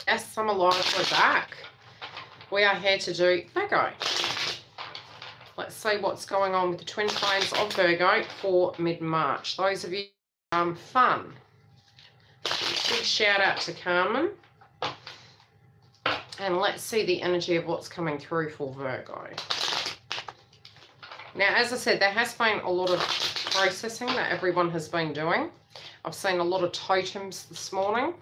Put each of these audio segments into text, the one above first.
Yes, I'm alive, we're back. We are here to do Virgo. Let's see what's going on with the twin flames of Virgo for mid-March. Those of you fun. Big shout out to Carmen. And let's see the energy of what's coming through for Virgo. Now, as I said, there has been a lot of processing that everyone has been doing. I've seen a lot of totems this morning.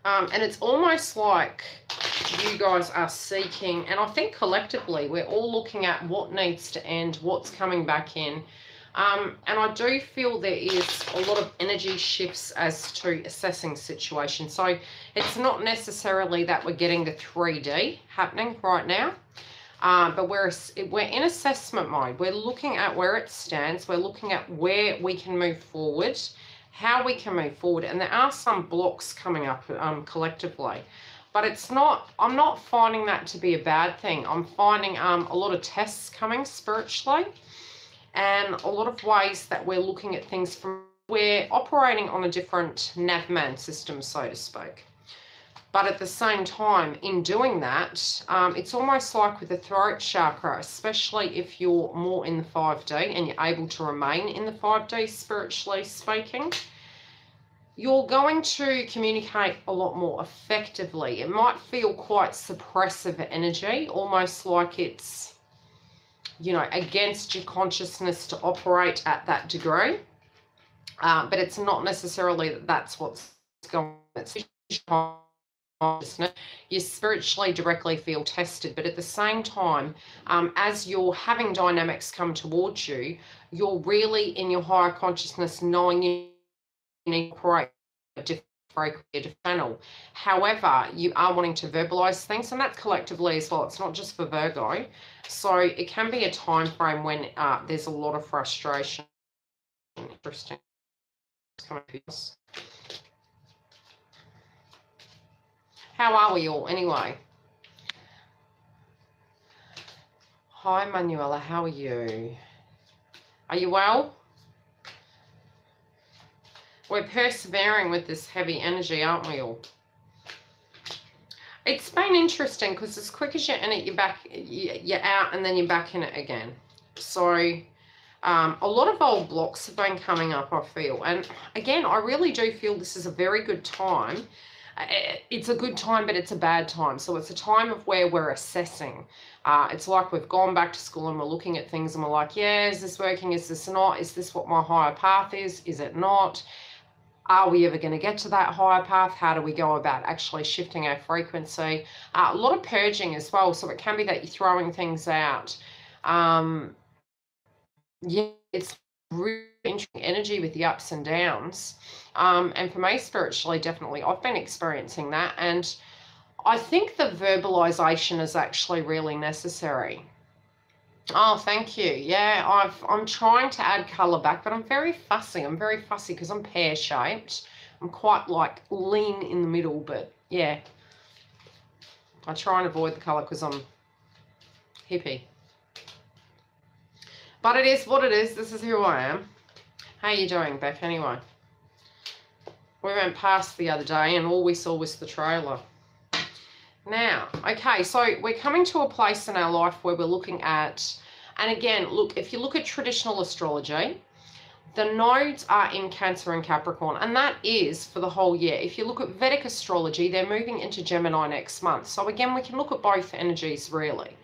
And it's almost like you guys are seeking, and I think collectively we're all looking at what needs to end, what's coming back in. And I do feel there is a lot of energy shifts as to assessing situations. So it's not necessarily that we're getting the 3D happening right now, but we're in assessment mode. We're looking at where it stands. We're looking at where we can move forward, how we can move forward. And there are some blocks coming up collectively. But it's not, I'm not finding that to be a bad thing. I'm finding a lot of tests coming spiritually and a lot of ways that we're looking at things from, we're operating on a different Navman system, so to speak. But at the same time, in doing that, it's almost like with the throat chakra, especially if you're more in the 5D and you're able to remain in the 5D spiritually speaking, you're going to communicate a lot more effectively. It might feel quite suppressive energy, almost like it's, you know, against your consciousness to operate at that degree. But it's not necessarily that that's what's going on. It's you spiritually directly feel tested, but at the same time, as you're having dynamics come towards you, you're really in your higher consciousness knowing you need to operate a different channel. However, you are wanting to verbalize things, and that's collectively as well. It's not just for Virgo. So it can be a time frame when there's a lot of frustration. Interesting. How are we all anyway? Hi Manuela, how are you? Are you well? We're persevering with this heavy energy, aren't we all? It's been interesting because as quick as you're in it, you're back, you're out, and then you're back in it again. So a lot of old blocks have been coming up, I feel. And again, I really do feel this is a very good time. It's a good time, but it's a bad time. So it's a time of where we're assessing. It's like we've gone back to school and we're looking at things and we're like, yeah, is this working? Is this not? Is this what my higher path is? Is it not? Are we ever going to get to that higher path? How do we go about actually shifting our frequency? A lot of purging as well. So it can be that you're throwing things out. Yeah, it's really interesting energy with the ups and downs. And for me, spiritually, definitely, I've been experiencing that. And I think the verbalization is actually really necessary. Oh, thank you. Yeah, I'm trying to add colour back, but I'm very fussy. I'm very fussy because I'm pear-shaped. I'm quite, like, lean in the middle, but, yeah. I try and avoid the colour because I'm hippie. But it is what it is. This is who I am. How are you doing, Beck, anyway? We went past the other day and all we saw was the trailer. Now, okay, so we're coming to a place in our life where we're looking at, and again, look, if you look at traditional astrology, the nodes are in Cancer and Capricorn, and that is for the whole year. If you look at Vedic astrology, they're moving into Gemini next month. So again, we can look at both energies, really.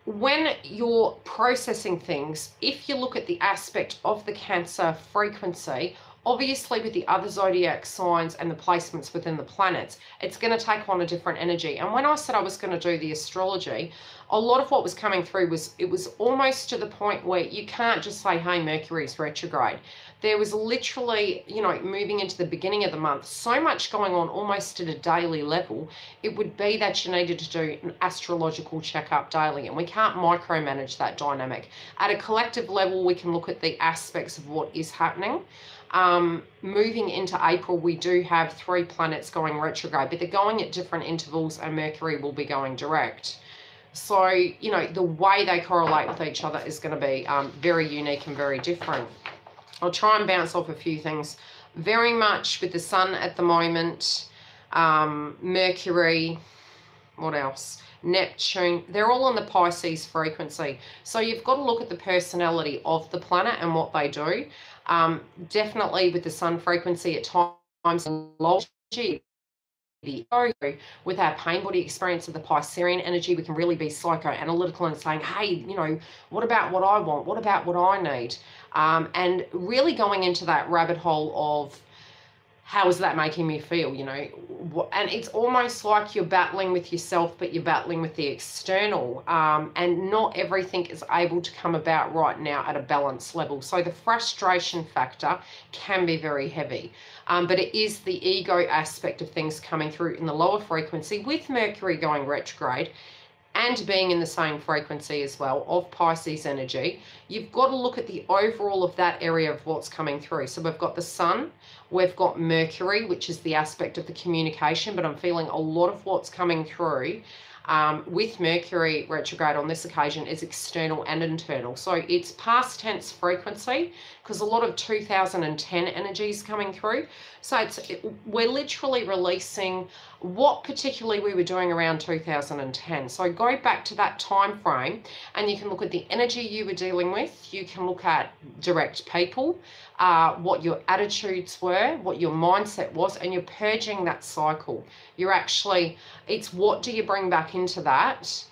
When you're processing things, if you look at the aspect of the Cancer frequency, obviously with the other zodiac signs and the placements within the planets, it's going to take on a different energy. And when I said I was going to do the astrology, a lot of what was coming through was, it was almost to the point where you can't just say, hey, Mercury's retrograde. There was literally, you know, moving into the beginning of the month, so much going on almost at a daily level, it would be that you needed to do an astrological checkup daily, and we can't micromanage that dynamic. At a collective level, we can look at the aspects of what is happening. Moving into April, we do have 3 planets going retrograde, but they're going at different intervals, and Mercury will be going direct. So, you know, the way they correlate with each other is going to be very unique and very different. I'll try and bounce off a few things. Very much with the sun at the moment, Mercury, what else? Neptune, they're all on the Pisces frequency. So you've got to look at the personality of the planet and what they do. Definitely with the sun frequency at times, low energy. With our pain body experience of the Piscean energy, we can really be psychoanalytical and saying, hey, you know, what about what I want? What about what I need? And really going into that rabbit hole of, how is that making me feel, you know? And it's almost like you're battling with yourself, but you're battling with the external. And not everything is able to come about right now at a balanced level. So the frustration factor can be very heavy. But it is the ego aspect of things coming through in the lower frequency, with Mercury going retrograde and being in the same frequency as well of Pisces energy. You've got to look at the overall of that area of what's coming through. So we've got the sun, we've got Mercury, which is the aspect of the communication, but I'm feeling a lot of what's coming through with Mercury retrograde on this occasion is external and internal. So it's past tense frequency, because a lot of 2010 energy is coming through. So we're literally releasing what particularly we were doing around 2010. So go back to that time frame and you can look at the energy you were dealing with. You can look at direct people, what your attitudes were, what your mindset was, and you're purging that cycle. You're actually, it's what do you bring back into that?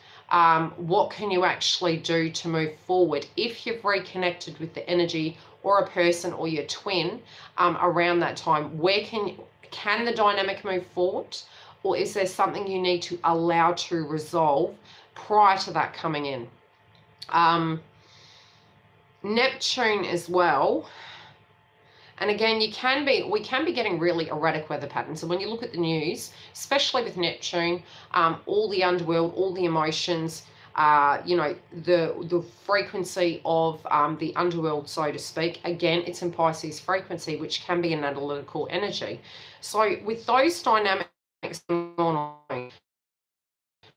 What can you actually do to move forward if you've reconnected with the energy or a person or your twin around that time? Where can the dynamic move forward, or is there something you need to allow to resolve prior to that coming in? Neptune as well. And again, we can be getting really erratic weather patterns. And when you look at the news, especially with Neptune, all the underworld, all the emotions, you know, the frequency of the underworld, so to speak, again, it's in Pisces frequency, which can be an analytical energy. So with those dynamics going on,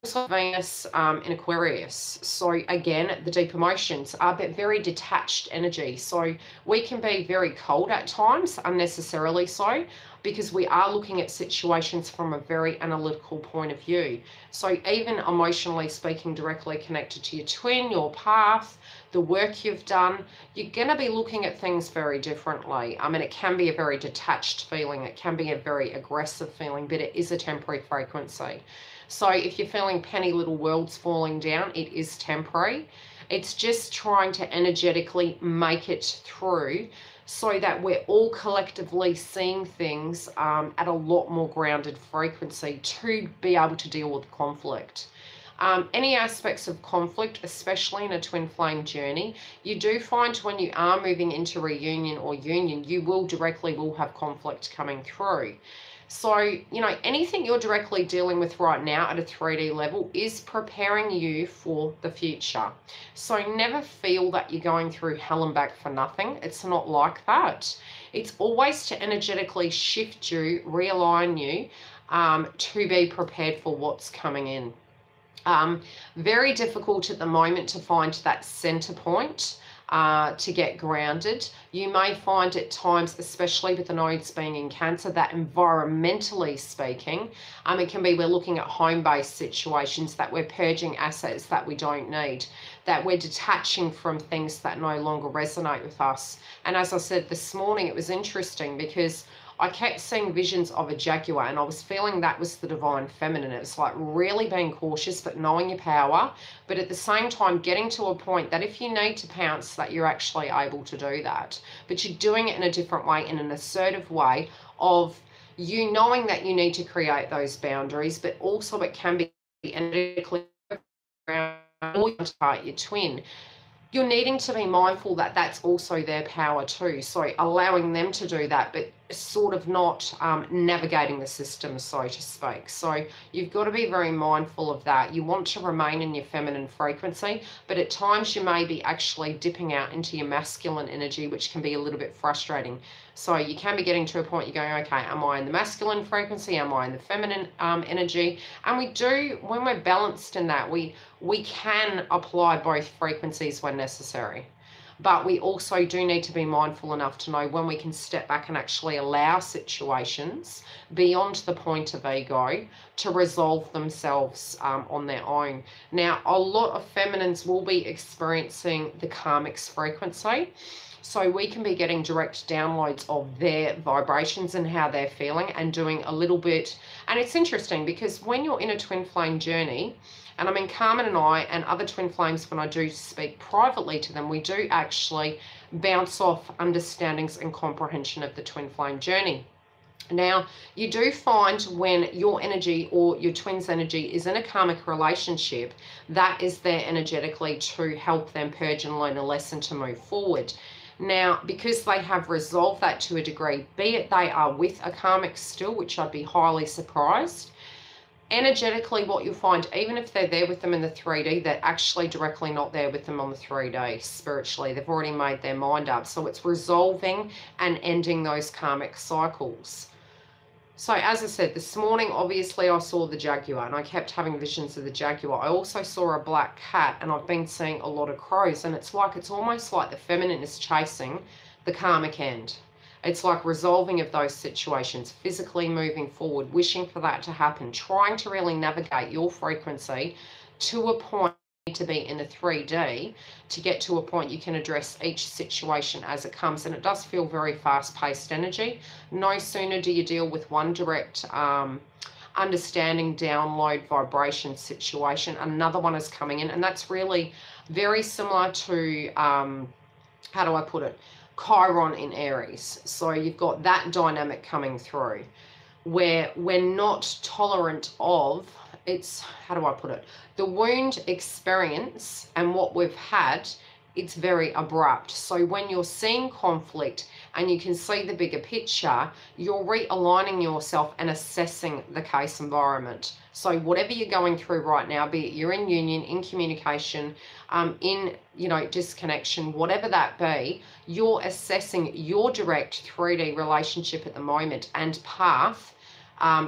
also Venus in Aquarius. So again, the deep emotions are very detached energy. So we can be very cold at times, unnecessarily so, because we are looking at situations from a very analytical point of view. So even emotionally speaking, directly connected to your twin, your path, the work you've done, you're going to be looking at things very differently. I mean, it can be a very detached feeling. It can be a very aggressive feeling, but it is a temporary frequency. So if you're feeling penny little worlds falling down, it is temporary. It's just trying to energetically make it through so that we're all collectively seeing things at a lot more grounded frequency to be able to deal with conflict. Any aspects of conflict, especially in a twin flame journey, you do find when you are moving into reunion or union, you will have conflict coming through. So, you know, anything you're directly dealing with right now at a 3D level is preparing you for the future. So never feel that you're going through hell and back for nothing. It's not like that. It's always to energetically shift you, realign you, to be prepared for what's coming in. Very difficult at the moment to find that center point. To get grounded. You may find at times, especially with the nodes being in Cancer, that environmentally speaking, it can be we're looking at home-based situations, that we're purging assets that we don't need, that we're detaching from things that no longer resonate with us. And as I said this morning, it was interesting because I kept seeing visions of a jaguar and I was feeling that was the divine feminine. It's like really being cautious but knowing your power, but at the same time getting to a point that if you need to pounce, that you're actually able to do that. But you're doing it in a different way, in an assertive way of you knowing that you need to create those boundaries, but also it can be energetically around your twin. You're needing to be mindful that that's also their power too. So allowing them to do that, but sort of not navigating the system, so to speak. So you've got to be very mindful of that. You want to remain in your feminine frequency, but at times you may be actually dipping out into your masculine energy, which can be a little bit frustrating. So you can be getting to a point you're going, okay, am I in the masculine frequency? Am I in the feminine energy? And we do, when we're balanced in that, we can apply both frequencies when necessary. But we also do need to be mindful enough to know when we can step back and actually allow situations beyond the point of ego to resolve themselves on their own. Now, a lot of feminines will be experiencing the karmic's frequency. So we can be getting direct downloads of their vibrations and how they're feeling, and doing a little bit. And it's interesting because when you're in a twin flame journey, and I mean, Carmen and I and other twin flames, when I do speak privately to them, we do actually bounce off understandings and comprehension of the twin flame journey. Now, you do find when your energy or your twin's energy is in a karmic relationship, that is there energetically to help them purge and learn a lesson to move forward. Now, because they have resolved that to a degree, be it they are with a karmic still, which I'd be highly surprised, energetically what you'll find, even if they're there with them in the 3D, they're actually directly not there with them on the 3D spiritually. They've already made their mind up. So it's resolving and ending those karmic cycles. So as I said, this morning, obviously I saw the jaguar and I kept having visions of the jaguar. I also saw a black cat, and I've been seeing a lot of crows, and it's almost like the feminine is chasing the karmic end. It's like resolving of those situations, physically moving forward, wishing for that to happen, trying to really navigate your frequency to a point to be in the 3D to get to a point you can address each situation as it comes. And it does feel very fast-paced energy. No sooner do you deal with one direct understanding, download, vibration situation, another one is coming in. And that's really very similar to, how do I put it, Chiron in Aries. So you've got that dynamic coming through where we're not tolerant of, it's, how do I put it, the wound experience and what we've had, it's very abrupt. So when you're seeing conflict and you can see the bigger picture, you're realigning yourself and assessing the case environment. So whatever you're going through right now, be it you're in union, in communication, in, disconnection, whatever that be, you're assessing your direct 3D relationship at the moment and path,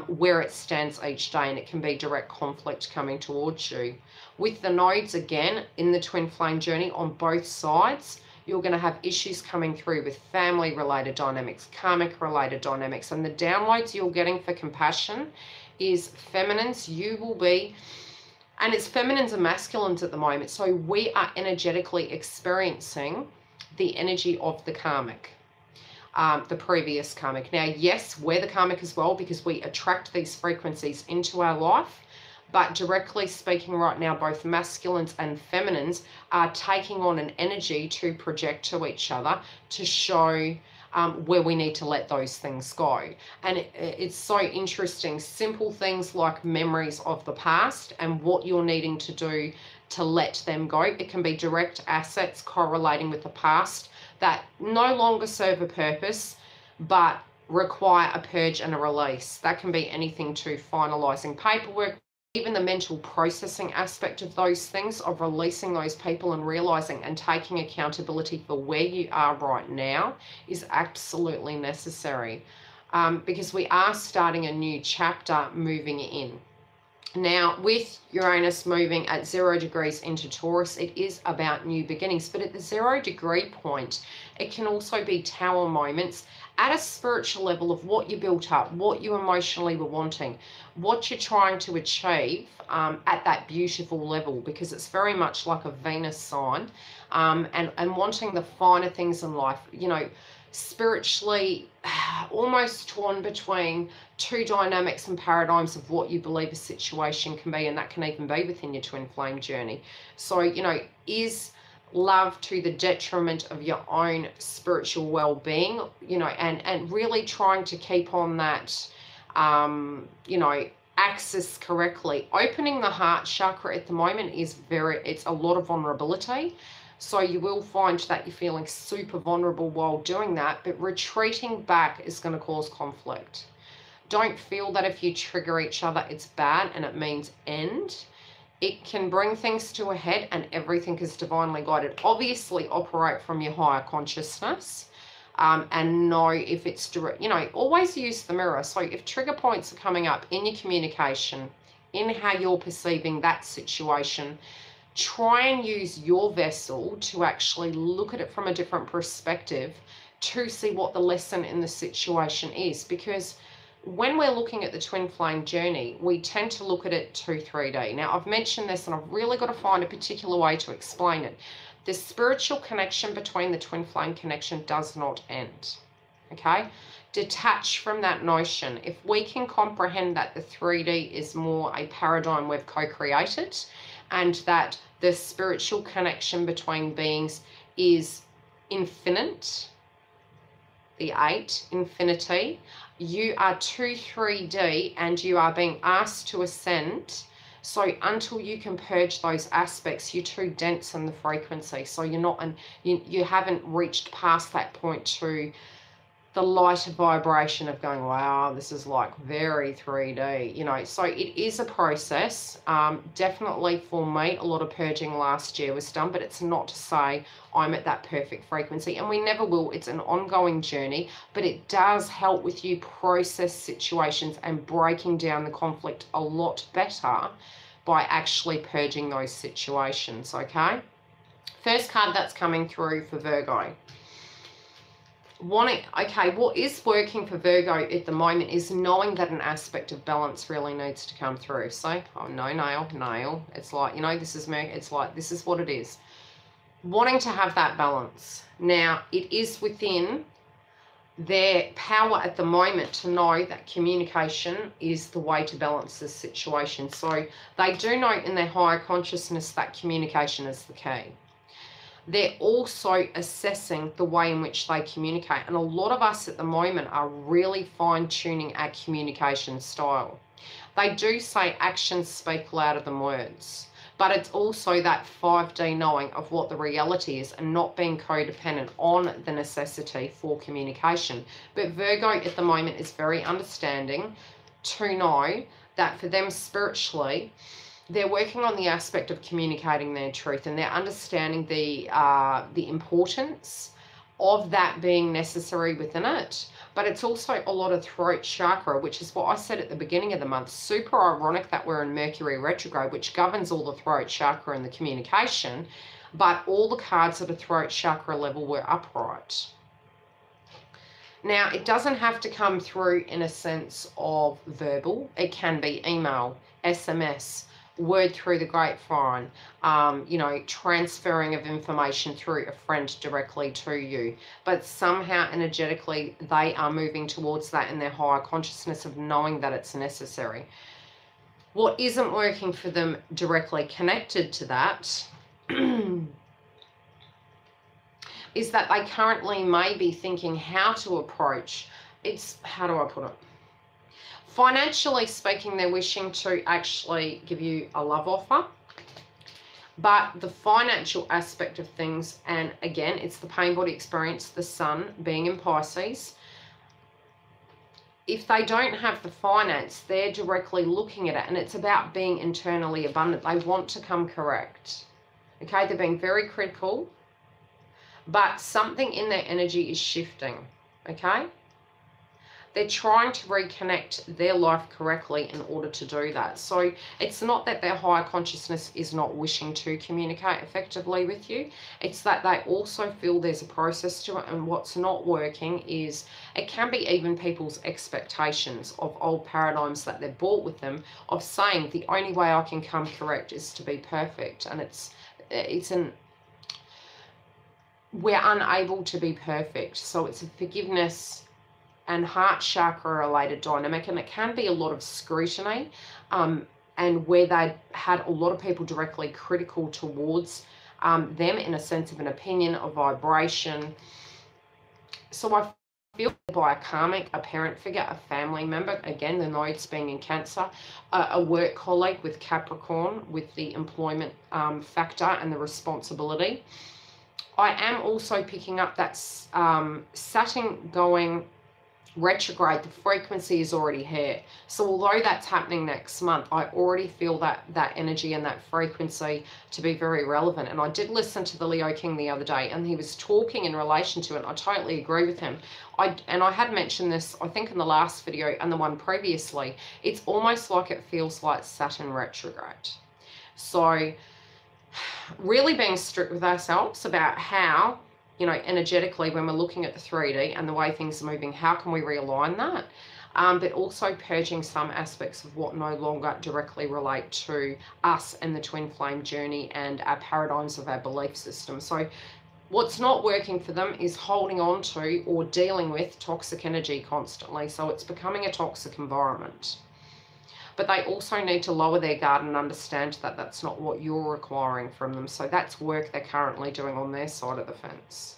where it stands each day, and it can be direct conflict coming towards you. With the nodes, again, in the twin flame journey on both sides, you're going to have issues coming through with family-related dynamics, karmic-related dynamics, and the downloads you're getting for compassion is feminines. You will be, and it's feminines and masculines at the moment, so we are energetically experiencing the energy of the karmic. The previous karmic. Now, yes, we're the karmic as well because we attract these frequencies into our life, but directly speaking right now, both masculines and feminines are taking on an energy to project to each other to show where we need to let those things go. And it's so interesting. Simple things like memories of the past and what you're needing to do to let them go. It can be direct assets correlating with the past that no longer serve a purpose, but require a purge and a release. That can be anything to finalizing paperwork, even the mental processing aspect of those things, of releasing those people and realizing and taking accountability for where you are right now is absolutely necessary, because we are starting a new chapter moving in. Now, with Uranus moving at 0 degrees into Taurus, it is about new beginnings. But at the 0 degree point, it can also be tower moments at a spiritual level of what you built up, what you emotionally were wanting, what you're trying to achieve at that beautiful level, because it's very much like a Venus sign, and wanting the finer things in life, spiritually almost torn between two dynamics and paradigms of what you believe a situation can be, and that can even be within your twin flame journey. So, is love to the detriment of your own spiritual well-being, and really trying to keep on that, axis correctly. Opening the heart chakra at the moment is it's a lot of vulnerability. So you will find that you're feeling super vulnerable while doing that, but retreating back is going to cause conflict. Don't feel that if you trigger each other, it's bad and it means end. It can bring things to a head and everything is divinely guided. Obviously, operate from your higher consciousness, and know if it's direct, always use the mirror. So if trigger points are coming up in your communication, in how you're perceiving that situation, try and use your vessel to actually look at it from a different perspective to see what the lesson in the situation is. Because when we're looking at the twin flame journey, we tend to look at it 2-3D. Now, I've mentioned this and I've really got to find a particular way to explain it. The spiritual connection between the twin flame connection does not end. Okay? Detach from that notion. If we can comprehend that the 3D is more a paradigm we've co-created, and that the spiritual connection between beings is infinite, the 8, infinity, you are 2-3D and you are being asked to ascend. So until you can purge those aspects, you're too dense in the frequency. So you're not, and you haven't reached past that point to the lighter vibration of going, wow, this is like very 3D, you know. So it is a process. Definitely for me, a lot of purging last year was done, but it's not to say I'm at that perfect frequency, and we never will. It's an ongoing journey, but it does help with you process situations and breaking down the conflict a lot better by actually purging those situations, okay? First card that's coming through for Virgo. Okay, what is working for Virgo at the moment is knowing that an aspect of balance really needs to come through. So, oh, no, nail. It's like, you know, this is what it is. Wanting to have that balance. Now, it is within their power at the moment to know that communication is the way to balance this situation. So they do know in their higher consciousness that communication is the key. They're also assessing the way in which they communicate. And a lot of us at the moment are really fine-tuning our communication style. They do say actions speak louder than words, but it's also that 5D knowing of what the reality is and not being codependent on the necessity for communication. But Virgo at the moment is very understanding to know that for them spiritually, they're working on the aspect of communicating their truth, and they're understanding the importance of that being necessary within it. But it's also a lot of throat chakra, which is what I said at the beginning of the month. Super ironic that we're in Mercury retrograde, which governs all the throat chakra and the communication, but all the cards at a throat chakra level were upright. Now, it doesn't have to come through in a sense of verbal. It can be email, SMS, word through the grapevine, you know, transferring of information through a friend directly to you. But somehow energetically, they are moving towards that in their higher consciousness of knowing that it's necessary. What isn't working for them directly connected to that is that they currently may be thinking how to approach. How do I put it? Financially speaking, they're wishing to actually give you a love offer. But the financial aspect of things, and again, it's the pain body experience, the sun being in Pisces. If they don't have the finance, they're directly looking at it, and it's about being internally abundant. They want to come correct. Okay, they're being very critical, but something in their energy is shifting. Okay? They're trying to reconnect their life correctly in order to do that. So it's not that their higher consciousness is not wishing to communicate effectively with you. It's that they also feel there's a process to it, and what's not working is it can be even people's expectations of old paradigms that they've brought with them of saying the only way I can come correct is to be perfect. And we're unable to be perfect. So it's a forgiveness and heart chakra related dynamic, and it can be a lot of scrutiny, and where they had a lot of people directly critical towards them in a sense of an opinion, a vibration. So I feel by a karmic, a parent figure, a family member, again the nodes being in Cancer, a work colleague with Capricorn, with the employment factor and the responsibility. I am also picking up that Saturn going retrograde, the frequency is already here. So although that's happening next month, I already feel that energy and that frequency to be very relevant. And I did listen to the Leo King the other day, and he was talking in relation to it, and I totally agree with him. I had mentioned this, I think, in the last video and the one previously. It's almost like it feels like Saturn retrograde. So really being strict with ourselves about how, you know, energetically, when we're looking at the 3D and the way things are moving, how can we realign that? But also purging some aspects of what no longer directly relate to us and the twin flame journey and our paradigms of our belief system. So what's not working for them is holding on to or dealing with toxic energy constantly. So it's becoming a toxic environment. But they also need to lower their guard and understand that that's not what you're requiring from them. So that's work they're currently doing on their side of the fence.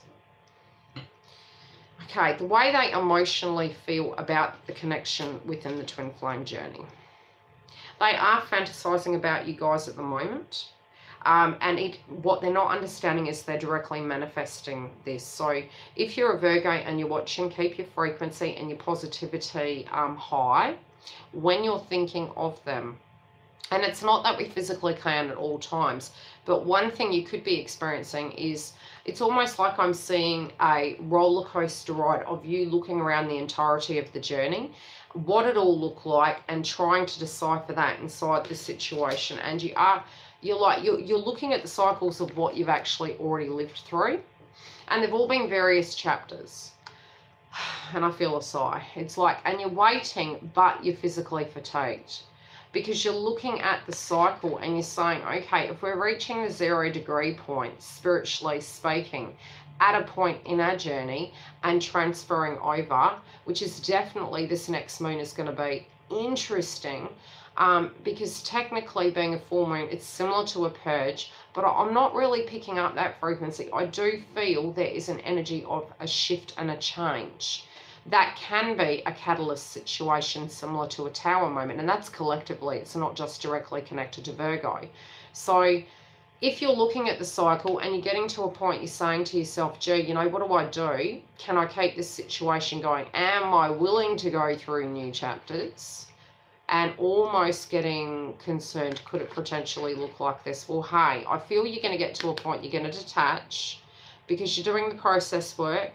Okay, the way they emotionally feel about the connection within the twin flame journey. They are fantasizing about you guys at the moment. What they're not understanding is they're directly manifesting this. So if you're a Virgo and you're watching, keep your frequency and your positivity high when you're thinking of them. And it's not that we physically can at all times, but one thing you could be experiencing is it's almost like I'm seeing a roller coaster ride of you looking around the entirety of the journey, what it all looked like, and trying to decipher that inside the situation. And you're looking at the cycles of what you've actually already lived through, and they've all been various chapters. And I feel a sigh. It's like, and you're waiting, but you're physically fatigued. Because you're looking at the cycle and you're saying, okay, if we're reaching the 0 degree point, spiritually speaking, at a point in our journey and transferring over, which is definitely this next moon is going to be interesting, because technically being a full moon, it's similar to a purge, but I'm not really picking up that frequency. I do feel there is an energy of a shift and a change. That can be a catalyst situation similar to a tower moment, and that's collectively, it's not just directly connected to Virgo. So if you're looking at the cycle and you're getting to a point, you're saying to yourself, gee, you know, what do I do? Can I keep this situation going? Am I willing to go through new chapters? And almost getting concerned, could it potentially look like this? Well, hey, I feel you're going to get to a point you're going to detach because you're doing the process work.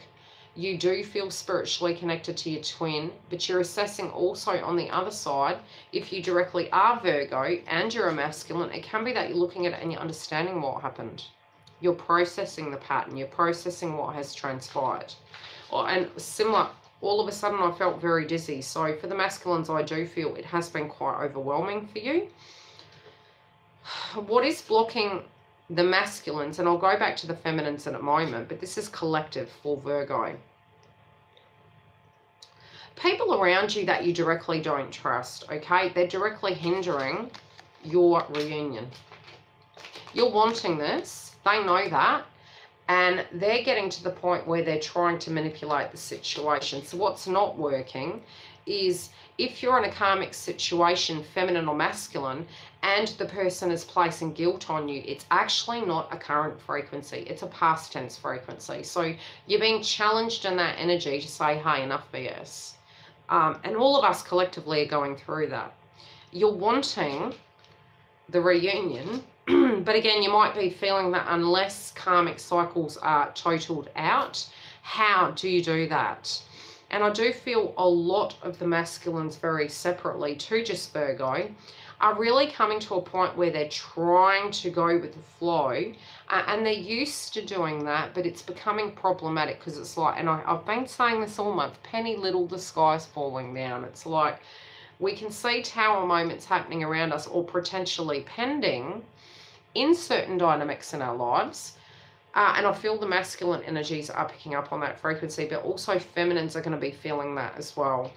You do feel spiritually connected to your twin, but you're assessing also on the other side, if you directly are Virgo and you're a masculine, it can be that you're looking at it and you're understanding what happened. You're processing the pattern. You're processing what has transpired. And similar, all of a sudden I felt very dizzy. So for the masculines, I do feel it has been quite overwhelming for you. What is blocking the masculines, and I'll go back to the feminines in a moment, but this is collective for Virgo. People around you that you directly don't trust, okay? They're directly hindering your reunion. You're wanting this. They know that. And they're getting to the point where they're trying to manipulate the situation. So what's not working is if you're in a karmic situation, feminine or masculine, and the person is placing guilt on you, it's actually not a current frequency. It's a past tense frequency. So you're being challenged in that energy to say, hey, enough BS. And all of us collectively are going through that. You're wanting the reunion, but again, you might be feeling that unless karmic cycles are totaled out, how do you do that? And I do feel a lot of the masculines very separately to just Virgo are really coming to a point where they're trying to go with the flow, and they're used to doing that, but it's becoming problematic because it's like, and I've been saying this all month, penny little, the sky's falling down. It's like we can see tower moments happening around us or potentially pending in certain dynamics in our lives. And I feel the masculine energies are picking up on that frequency, but also feminines are going to be feeling that as well.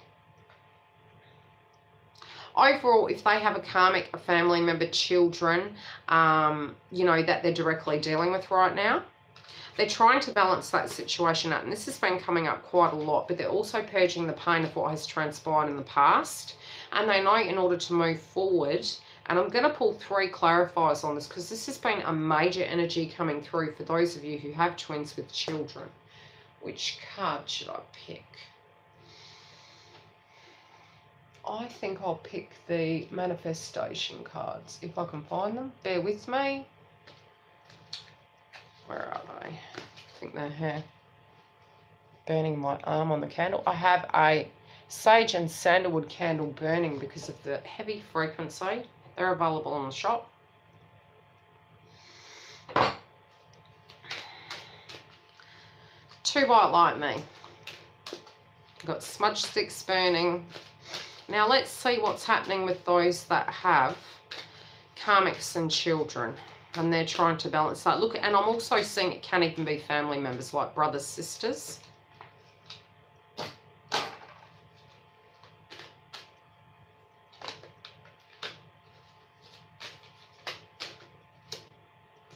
Overall, if they have a karmic, a family member, children, you know, that they're directly dealing with right now, they're trying to balance that situation out. And this has been coming up quite a lot, but they're also purging the pain of what has transpired in the past. And they know in order to move forward, and I'm going to pull 3 clarifiers on this because this has been a major energy coming through for those of you who have twins with children. Which card should I pick? I think I'll pick the manifestation cards if I can find them. Bear with me. Where are they? I think they're here. Burning my arm on the candle. I have a sage and sandalwood candle burning because of the heavy frequency. They're available in the shop. too white like me. Got smudge sticks burning. Now let's see what's happening with those that have karmics and children. And they're trying to balance that. Look, and I'm also seeing it can even be family members like brothers, sisters.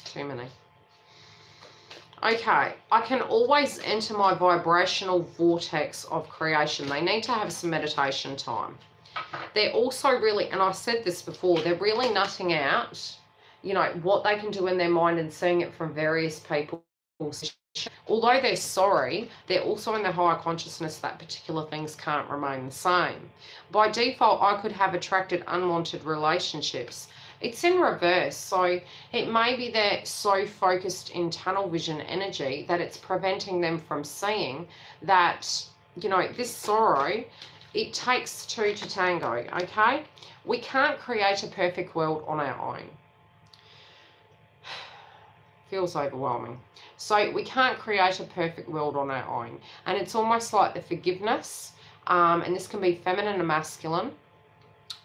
Too many. Okay, I can always enter my vibrational vortex of creation. They need to have some meditation time. They're also really, and I've said this before, they're really nutting out, you know, what they can do in their mind and seeing it from various people. Although they're sorry, they're also in their higher consciousness that particular things can't remain the same. By default, I could have attracted unwanted relationships. It's in reverse, so it may be they're so focused in tunnel vision energy that it's preventing them from seeing that, you know, this sorrow, it takes two to tango, okay? We can't create a perfect world on our own. Feels overwhelming. So we can't create a perfect world on our own. And it's almost like the forgiveness, and this can be feminine and masculine,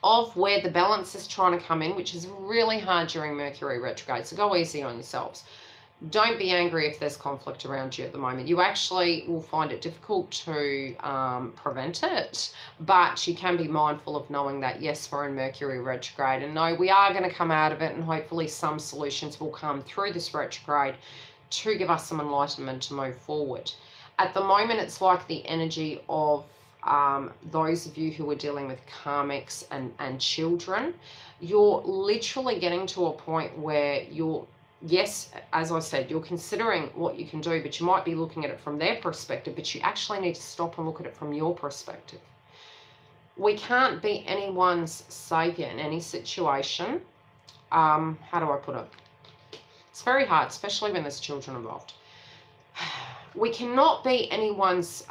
of where the balance is trying to come in, which is really hard during Mercury retrograde. So go easy on yourselves. Don't be angry if there's conflict around you at the moment. You actually will find it difficult to prevent it, but you can be mindful of knowing that, yes, we're in Mercury retrograde, and no, we are going to come out of it, and hopefully some solutions will come through this retrograde to give us some enlightenment to move forward. At the moment, it's like the energy of those of you who are dealing with karmics and children, you're literally getting to a point where you're, yes, as I said, you're considering what you can do, but you might be looking at it from their perspective, but you actually need to stop and look at it from your perspective. We can't be anyone's savior in any situation. How do I put it? It's very hard, especially when there's children involved. We cannot be anyone's,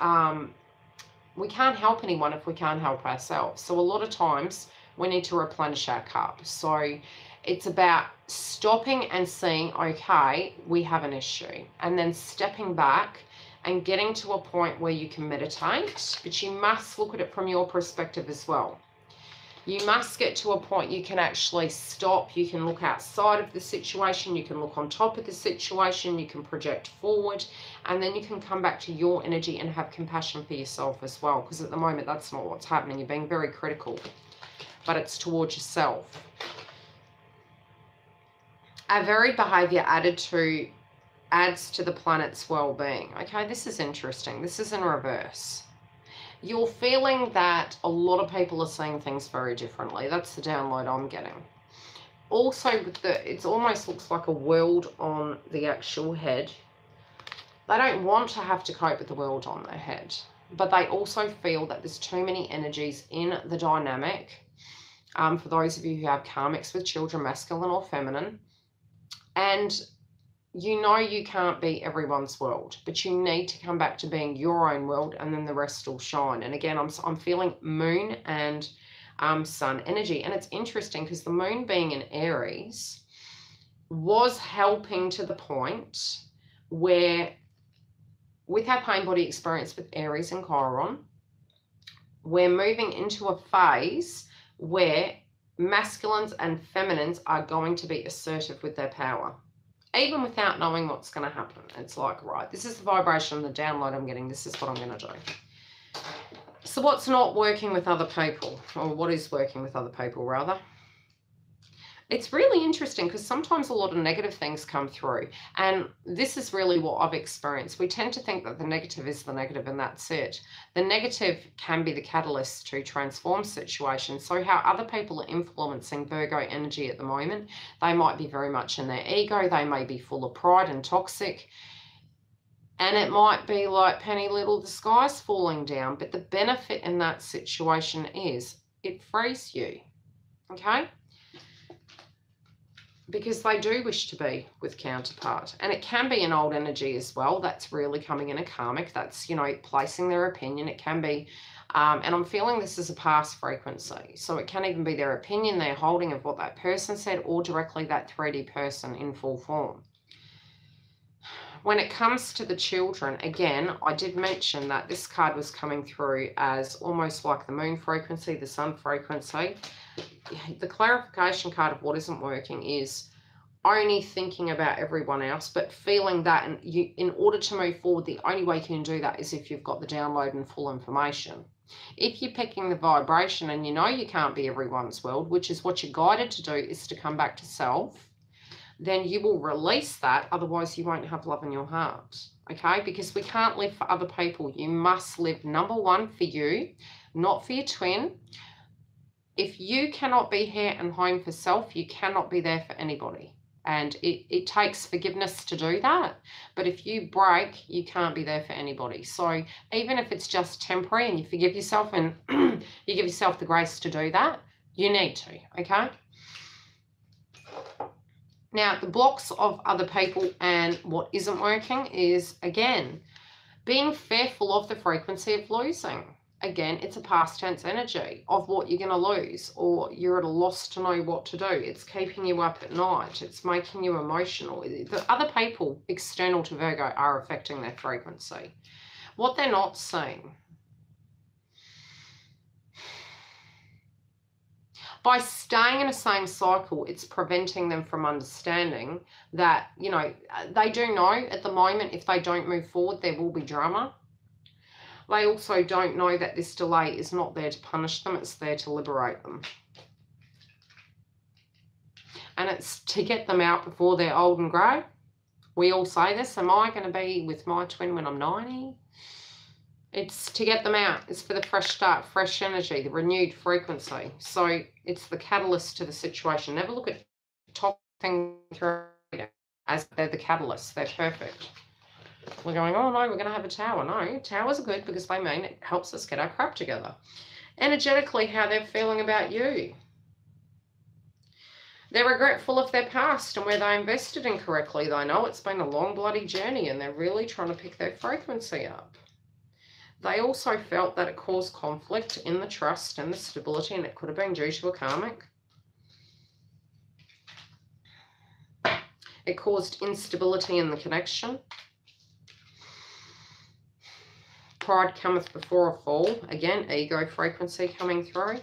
we can't help anyone if we can't help ourselves. So a lot of times we need to replenish our cup. So it's about stopping and seeing, okay, we have an issue, and then stepping back and getting to a point where you can meditate, but you must look at it from your perspective as well. You must get to a point you can actually stop. You can look outside of the situation. You can look on top of the situation. You can project forward, and then you can come back to your energy and have compassion for yourself as well, because at the moment that's not what's happening. You're being very critical, but it's towards yourself. Our varied behavior adds to the planet's well-being. Okay, this is interesting. This is in reverse. You're feeling that a lot of people are seeing things very differently. That's the download I'm getting. Also, it almost looks like a world on the actual head. They don't want to have to cope with the world on their head, but they also feel that there's too many energies in the dynamic. For those of you who have karmics with children, masculine or feminine, and you know you can't be everyone's world, but you need to come back to being your own world, and then the rest will shine. And again, I'm feeling moon and sun energy. And it's interesting because the moon being in Aries was helping to the point where, with our pain body experience with Aries and Chiron, we're moving into a phase where masculines and feminines are going to be assertive with their power, even without knowing what's going to happen. It's like, right, this is the vibration, the download I'm getting. This is what I'm going to do. So what's not working with other people, or what is working with other people rather? It's really interesting because sometimes a lot of negative things come through, and this is really what I've experienced. We tend to think that the negative is the negative and that's it. The negative can be the catalyst to transform situations. So how other people are influencing Virgo energy at the moment, they might be very much in their ego, they may be full of pride and toxic, and it might be like Penny Little, the sky's falling down, but the benefit in that situation is it frees you, okay? Because they do wish to be with counterpart. And it can be an old energy as well. That's really coming in a karmic. That's, you know, placing their opinion. It can be, and I'm feeling this is a past frequency. So it can even be their opinion they're holding of what that person said, or directly that 3D person in full form. When it comes to the children, again, I did mention that this card was coming through as almost like the moon frequency, the sun frequency. The clarification card of what isn't working is only thinking about everyone else, but feeling that in order to move forward, the only way you can do that is if you've got the download and full information. If you're picking the vibration and you know you can't be everyone's world, which is what you're guided to do, is to come back to self, then you will release that. Otherwise, you won't have love in your heart, okay? Because we can't live for other people. You must live, number one, for you, not for your twin. If you cannot be here and home for self, you cannot be there for anybody. And it takes forgiveness to do that. But if you break, you can't be there for anybody. So even if it's just temporary and you forgive yourself and you give yourself the grace to do that, you need to, okay? Now, the blocks of other people and what isn't working is, again, being fearful of the frequency of losing. Again, it's a past tense energy of what you're going to lose, or you're at a loss to know what to do. It's keeping you up at night. It's making you emotional. The other people external to Virgo are affecting their frequency. What they're not seeing, by staying in the same cycle, it's preventing them from understanding that, you know, they do know at the moment if they don't move forward, there will be drama. They also don't know that this delay is not there to punish them, it's there to liberate them. And it's to get them out before they're old and grey. We all say this, am I going to be with my twin when I'm 90? It's to get them out. It's for the fresh start, fresh energy, the renewed frequency. So it's the catalyst to the situation. Never look at top things as they're the catalyst. They're perfect. We're going, oh no, we're going to have a tower. No, towers are good because they mean it helps us get our crap together. Energetically, how they're feeling about you. They're regretful of their past and where they invested incorrectly. They know it's been a long bloody journey and they're really trying to pick their frequency up. They also felt that it caused conflict in the trust and the stability, and it could have been due to a karmic. It caused instability in the connection. Pride cometh before a fall. Again, ego frequency coming through.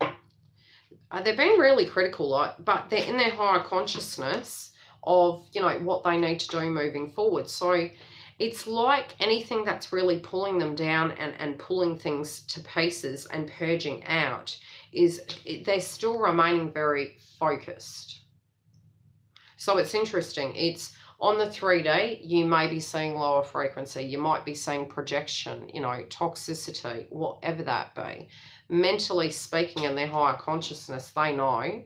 They're being really critical, but they're in their higher consciousness of, you know, what they need to do moving forward. So it's like anything that's really pulling them down and pulling things to pieces and purging out they're still remaining very focused. So it's interesting. It's on the 3D, you may be seeing lower frequency. You might be seeing projection, you know, toxicity, whatever that be. Mentally speaking, in their higher consciousness, they know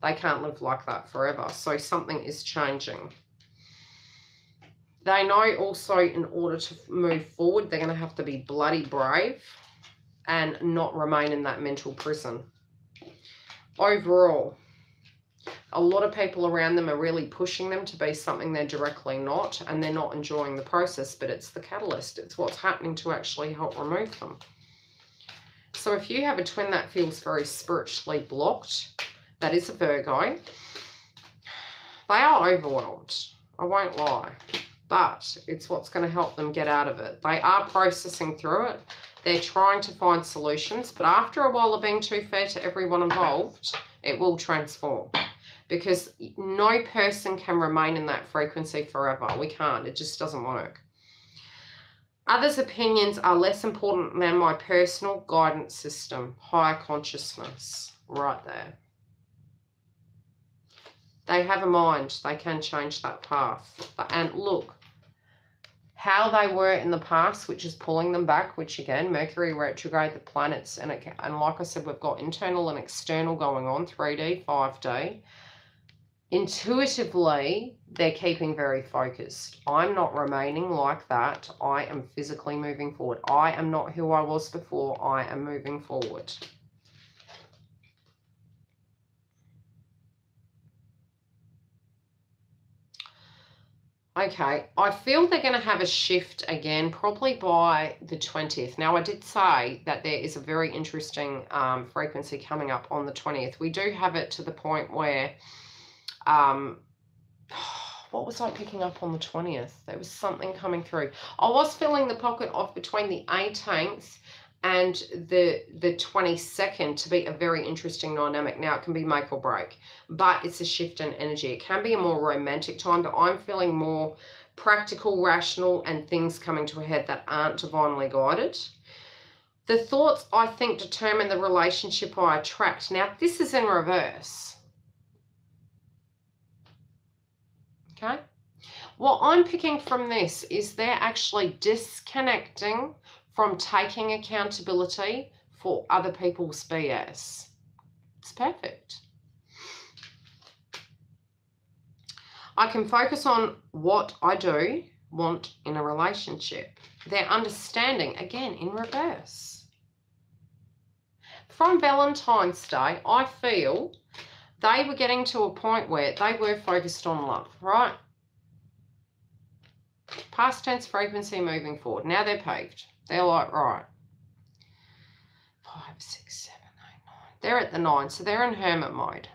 they can't live like that forever. So something is changing. They know also in order to move forward, they're going to have to be bloody brave and not remain in that mental prison. Overall, a lot of people around them are really pushing them to be something they're directly not, and they're not enjoying the process, but it's the catalyst. It's what's happening to actually help remove them. So if you have a twin that feels very spiritually blocked, that is a Virgo, they are overwhelmed. I won't lie. But it's what's going to help them get out of it. They are processing through it. They're trying to find solutions. But after a while of being too fair to everyone involved, it will transform. Because no person can remain in that frequency forever. We can't. It just doesn't work. Others' opinions are less important than my personal guidance system. Higher consciousness. Right there. They have a mind. They can change that path. And look, how they were in the past, which is pulling them back, which again, Mercury retrograde, the planets, and like I said, we've got internal and external going on, 3D, 5D. Intuitively, they're keeping very focused. I'm not remaining like that. I am physically moving forward. I am not who I was before. I am moving forward. Okay, I feel they're going to have a shift again, probably by the 20th. Now, I did say that there is a very interesting frequency coming up on the 20th. We do have it to the point where, what What was I picking up on the 20th? There was something coming through. I was feeling the pocket of between the 18th and the 22nd to be a very interesting dynamic. Now, it can be make or break, but it's a shift in energy. It can be a more romantic time, but I'm feeling more practical, rational, and things coming to a head that aren't divinely guided. The thoughts, I think, determine the relationship I attract. Now, this is in reverse. Okay? What I'm picking from this is they're actually disconnecting from taking accountability for other people's BS. It's perfect. I can focus on what I do want in a relationship. They're understanding, again, in reverse. From Valentine's Day, I feel they were getting to a point where they were focused on love, right? Past tense frequency moving forward. Now they're peaked. They're like, right. 5, 6, 7, 8, 9. They're at the 9, so they're in hermit mode.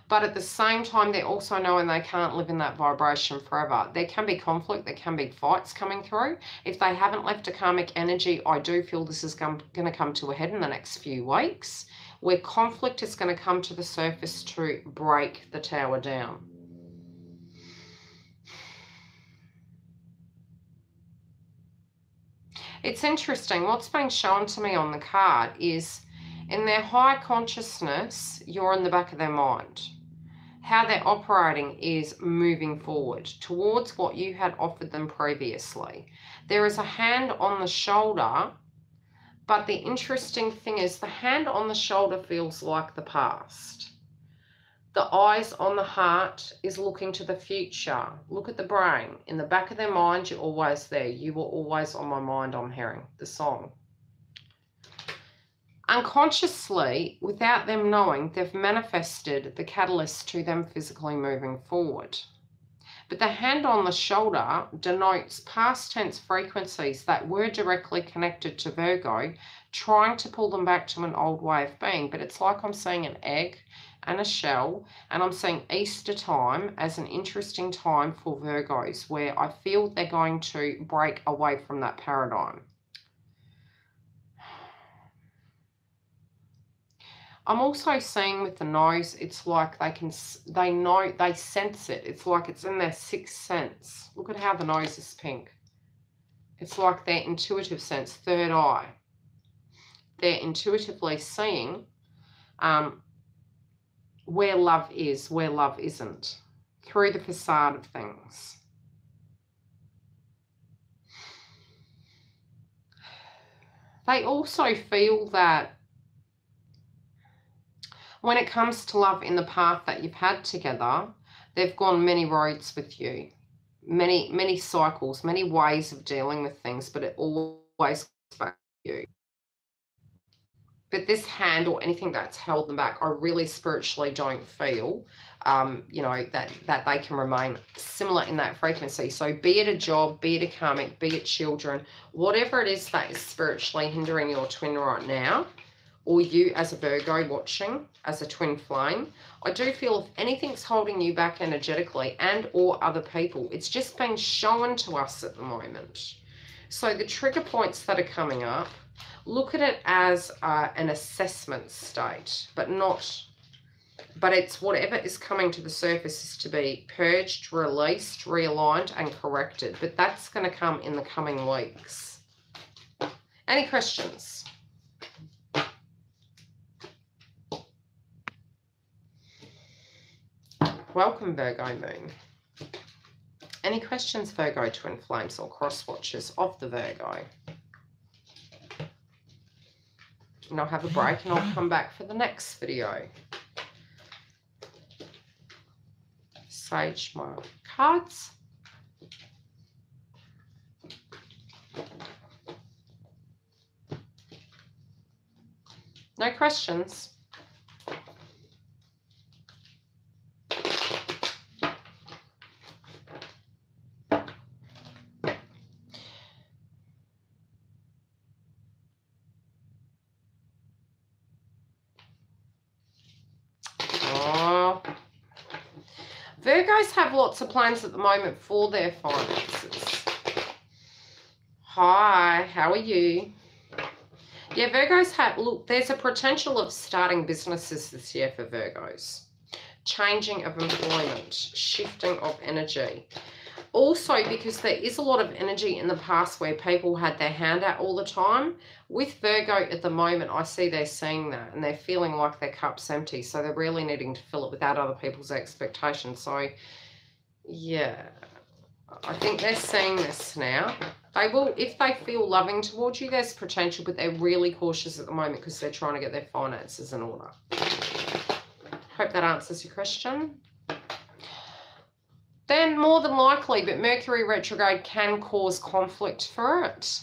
But at the same time, they're also knowing they can't live in that vibration forever. There can be conflict. There can be fights coming through. If they haven't left a karmic energy, I do feel this is going to come to a head in the next few weeks, where conflict is going to come to the surface to break the tower down. It's interesting. What's being shown to me on the card is in their high consciousness, you're in the back of their mind. How they're operating is moving forward towards what you had offered them previously. There is a hand on the shoulder, but the interesting thing is the hand on the shoulder feels like the past. The eyes on the heart is looking to the future. Look at the brain. In the back of their mind, you're always there. You were always on my mind, I'm hearing the song. Unconsciously, without them knowing, they've manifested the catalyst to them physically moving forward. But the hand on the shoulder denotes past tense frequencies that were directly connected to Virgo, trying to pull them back to an old way of being. But it's like I'm seeing an egg and a shell, and I'm seeing Easter time as an interesting time for Virgos, where I feel they're going to break away from that paradigm. I'm also seeing with the nose, it's like they know, they sense it. It's like it's in their sixth sense. Look at how the nose is pink. It's like their intuitive sense, third eye. They're intuitively seeing where love is, where love isn't, through the facade of things. They also feel that when it comes to love in the path that you've had together, they've gone many roads with you, many cycles, many ways of dealing with things, but it always comes back to you. But this hand or anything that's held them back, I really spiritually don't feel, you know, that they can remain similar in that frequency. So be it a job, be it a karmic, be it children, whatever it is that is spiritually hindering your twin right now, or you as a Virgo watching, as a twin flame, I do feel if anything's holding you back energetically and or other people, it's just being shown to us at the moment. So the trigger points that are coming up, look at it as an assessment state, but it's whatever is coming to the surface is to be purged, released, realigned, and corrected. But that's going to come in the coming weeks. Any questions? Welcome, Virgo Moon. Any questions, Virgo twin flames or cross watchers of the Virgo? And I'll have a break and I'll come back for the next video. Sage my cards. No questions? Virgos have lots of plans at the moment for their finances. Hi, how are you? Yeah, Virgos have, look, there's a potential of starting businesses this year for Virgos. Changing of employment, shifting of energy. Also, because there is a lot of energy in the past where people had their hand out all the time. With Virgo at the moment, I see they're seeing that and they're feeling like their cup's empty. So they're really needing to fill it without other people's expectations. So, yeah, I think they're seeing this now. They will, if they feel loving towards you, there's potential, but they're really cautious at the moment because they're trying to get their finances in order. Hope that answers your question. Then more than likely, but Mercury retrograde can cause conflict for it.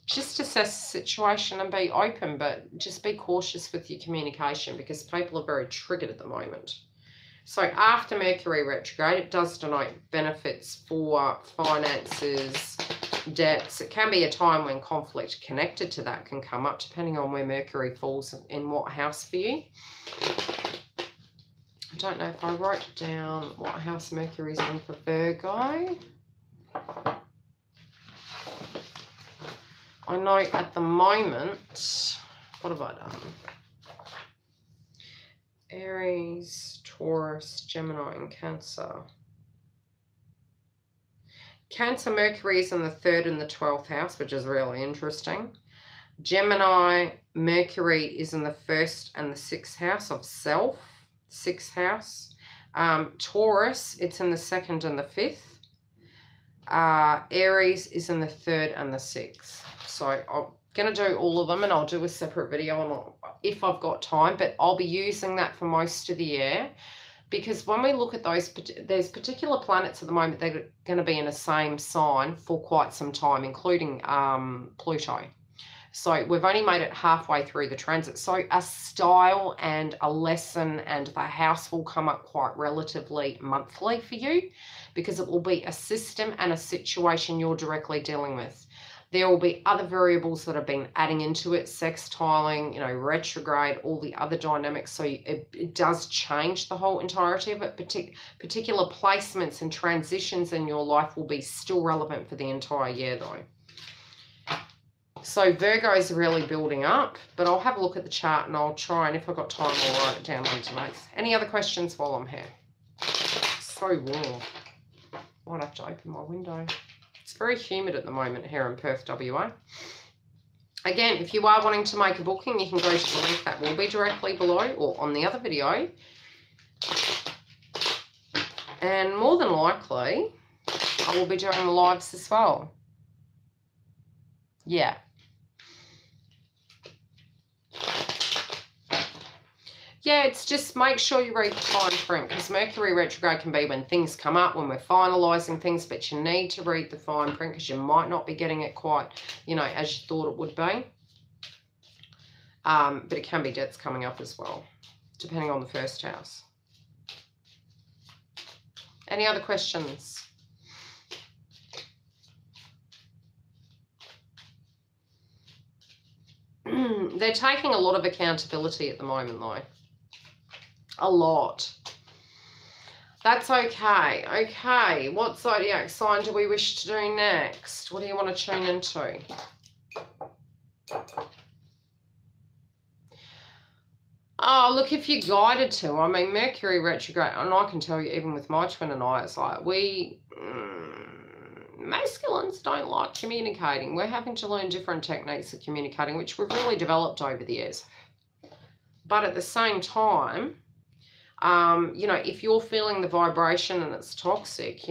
Just assess the situation and be open, but just be cautious with your communication because people are very triggered at the moment. So after Mercury retrograde, it does denote benefits for finances, debts. It can be a time when conflict connected to that can come up, depending on where Mercury falls in what house for you. I don't know if I wrote down what house Mercury's in for Virgo. I know at the moment, what have I done? Aries, Taurus, Gemini, and Cancer. Cancer Mercury is in the 3rd and the 12th house, which is really interesting. Gemini Mercury is in the 1st and the 6th house of self. 6th house. Taurus, it's in the 2nd and the 5th. Aries is in the 3rd and the 6th. So I'm going to do all of them and I'll do a separate video on if I've got time, but I'll be using that for most of the year because when we look at those, there's particular planets at the moment that are going to be in the same sign for quite some time, including Pluto. So we've only made it halfway through the transit. So a style and a lesson and the house will come up quite relatively monthly for you because it will be a system and a situation you're directly dealing with. There will be other variables that have been adding into it, sextiling, retrograde, all the other dynamics. So it does change the whole entirety of it. Particular placements and transitions in your life will be still relevant for the entire year though. So Virgo is really building up, but I'll have a look at the chart and I'll try, and if I've got time, I'll write it down underneath. Any other questions while I'm here? It's so warm. Might have to open my window. It's very humid at the moment here in Perth, WA. Again, if you are wanting to make a booking, you can go to the link that will be directly below or on the other video. And more than likely, I will be doing the lives as well. Yeah. Yeah, it's just make sure you read the fine print because Mercury retrograde can be when things come up, when we're finalising things, but you need to read the fine print because you might not be getting it quite, as you thought it would be. But it can be debts coming up as well, depending on the 1st house. Any other questions? They're taking a lot of accountability at the moment though. A lot. That's okay. Okay, what zodiac sign do we wish to do next? What do you want to tune into? Oh, look, if you're guided to, I mean, Mercury retrograde, and I can tell you, even with my twin and I, it's like masculines don't like communicating. We're having to learn different techniques of communicating, which we've really developed over the years. But at the same time, if you're feeling the vibration and it's toxic,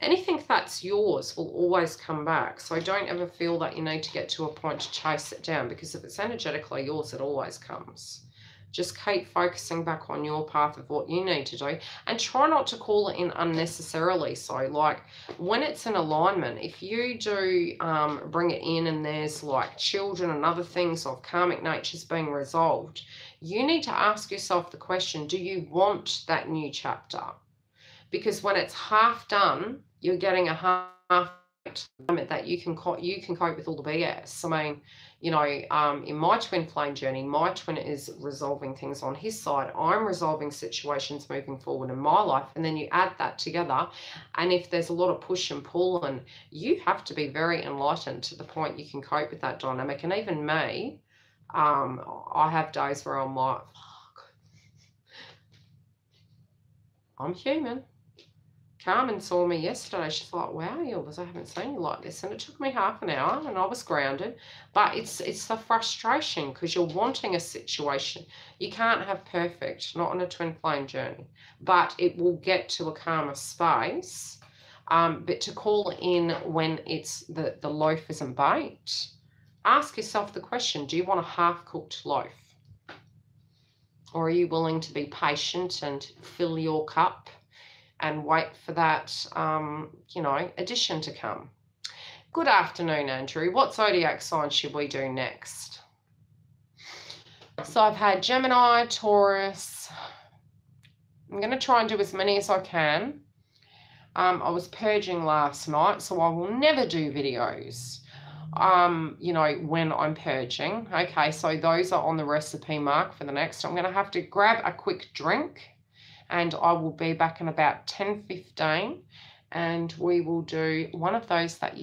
anything that's yours will always come back. So don't ever feel that you need to get to a point to chase it down because if it's energetically yours, it always comes. Just keep focusing back on your path of what you need to do and try not to call it in unnecessarily. So like when it's in alignment, if you do bring it in and there's like children and other things of karmic natures being resolved, you need to ask yourself the question, do you want that new chapter? Because when it's half done, you're getting a half that you can cope with all the BS. I mean, you know, in my twin flame journey, my twin is resolving things on his side. I'm resolving situations moving forward in my life. And then you add that together. And if there's a lot of push and pull, and you have to be very enlightened to the point you can cope with that dynamic. And even me, I have days where I'm like, fuck, I'm human. Carmen saw me yesterday. She's like, wow, Yildiz, I haven't seen you like this. And it took me half an hour and I was grounded. But it's the frustration because you're wanting a situation. You can't have perfect, not on a twin flame journey. But it will get to a calmer space. But to call in when it's the loaf isn't baked, ask yourself the question, do you want a half-cooked loaf? Or are you willing to be patient and fill your cup and wait for that, you know, addition to come? Good afternoon, Andrew. What zodiac sign should we do next? So I've had Gemini, Taurus. I'm going to try and do as many as I can. I was purging last night, so I will never do videos, you know, when I'm purging. Okay, so those are on the recipe mark for the next. I'm going to have to grab a quick drink. And I will be back in about 10:15, and we will do one of those that you